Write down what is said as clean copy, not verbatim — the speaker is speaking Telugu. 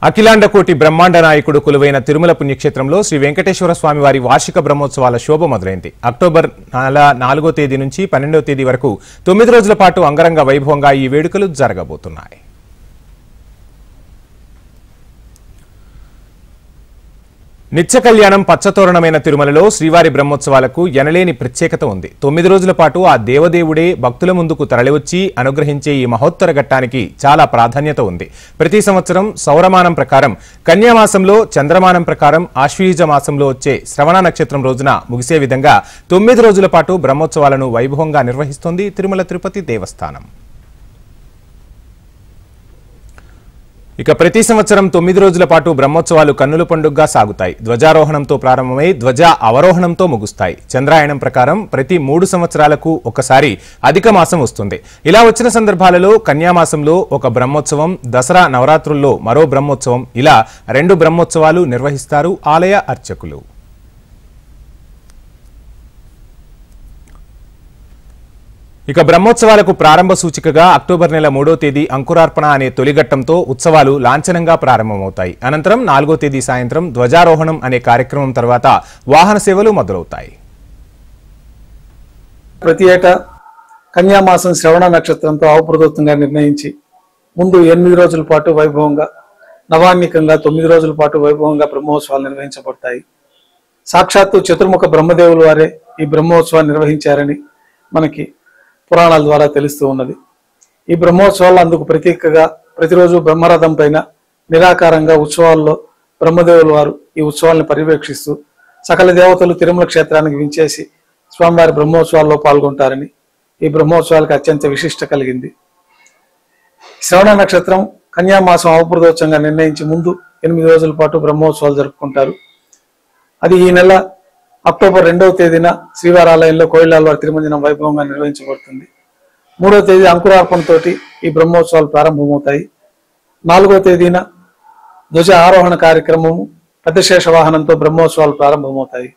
అఖిలాండకోటి బ్రహ్మాండ నాయకుడు కొలువైన తిరుమల పుణ్యక్షేత్రంలో శ్రీ వెంకటేశ్వర స్వామి వారి వార్షిక బ్రహ్మోత్సవాల శోభ మొదలైంది. అక్టోబర్ 4వ తేదీ నుంచి 12వ తేదీ వరకు 9 రోజుల పాటు అంగరంగ వైభవంగా ఈ వేడుకలు జరగబోతున్నాయి. నిత్య కళ్యాణం పచ్చతోరణమైన తిరుమలలో శ్రీవారి బ్రహ్మోత్సవాలకు ఎనలేని ప్రత్యేకత ఉంది. 9 రోజుల పాటు ఆ దేవదేవుడే భక్తుల ముందుకు తరలివచ్చి అనుగ్రహించే ఈ మహోత్తర ఘట్టానికి చాలా ప్రాధాన్యత ఉంది. ప్రతి సంవత్సరం సౌరమానం ప్రకారం కన్యామాసంలో, చంద్రమానం ప్రకారం ఆశ్వీజ మాసంలో వచ్చే శ్రవణ నక్షత్రం రోజున ముగిసే విధంగా 9 రోజుల పాటు బ్రహ్మోత్సవాలను వైభవంగా నిర్వహిస్తోంది తిరుమల తిరుపతి దేవస్థానం. ఇక ప్రతి సంవత్సరం 9 రోజుల పాటు బ్రహ్మోత్సవాలు కన్నుల పండుగగా సాగుతాయి. ధ్వజారోహణంతో ప్రారంభమై ధ్వజ అవరోహణంతో ముగుస్తాయి. చంద్రాయణం ప్రకారం ప్రతి 3 సంవత్సరాలకు ఒకసారి అధిక మాసం వస్తుంది. ఇలా వచ్చిన సందర్భాలలో కన్యామాసంలో ఒక బ్రహ్మోత్సవం, దసరా నవరాత్రుల్లో మరో బ్రహ్మోత్సవం, ఇలా 2 బ్రహ్మోత్సవాలు నిర్వహిస్తారు ఆలయ అర్చకులు. ఇక బ్రహ్మోత్సవాలకు ప్రారంభ సూచికగా అక్టోబర్ నెల 3వ తేదీ అంకురార్పణ అనే తొలిఘట్టంతో ఉత్సవాలు లాంఛనంగా ప్రారంభమవుతాయి. అనంతరం 4వ తేదీ సాయంత్రం ధ్వజారోహణం అనే కార్యక్రమం తర్వాత వాహన సేవలు మొదలవుతాయి. ప్రతి ఏటా కన్యామాసం శ్రవణ నక్షత్రంతో అవప్రదోత్తంగా నిర్ణయించి ముందు 8 రోజుల పాటు వైభవంగా, నవాన్నికంగా 9 రోజుల పాటు వైభవంగా బ్రహ్మోత్సవాలు నిర్వహించబడతాయి. సాక్షాత్తు చతుర్ముఖ బ్రహ్మదేవుల వారే ఈ బ్రహ్మోత్సవాన్ని నిర్వహించారని మనకి పురాణాల ద్వారా తెలుస్తూ ఉన్నది. ఈ బ్రహ్మోత్సవాలు అందుకు ప్రతీకగా ప్రతిరోజు బ్రహ్మరథం పైన నిరాకారంగా ఉత్సవాల్లో బ్రహ్మదేవుల వారు ఈ ఉత్సవాలను పర్యవేక్షిస్తూ సకల దేవతలు తిరుమల క్షేత్రానికి వించేసి స్వామివారి బ్రహ్మోత్సవాల్లో పాల్గొంటారని ఈ బ్రహ్మోత్సవాలకు అత్యంత విశిష్ట కలిగింది. శ్రవణ నక్షత్రం కన్యామాసం అవప్రదోత్సవంగా నిర్ణయించి ముందు 8 రోజుల పాటు బ్రహ్మోత్సవాలు జరుపుకుంటారు. అది ఈ నెల అక్టోబర్ 2వ తేదీన శ్రీవారి ఆలయంలో కోయిలాల్వారి తిరుమంజనం వైభవంగా నిర్వహించబడుతుంది. 3వ తేదీ అంకురార్పణతోటి ఈ బ్రహ్మోత్సవాలు ప్రారంభమవుతాయి. 4వ తేదీన ధ్వజ ఆరోహణ కార్యక్రమము, పెద్ద శేష వాహనంతో బ్రహ్మోత్సవాలు ప్రారంభమవుతాయి.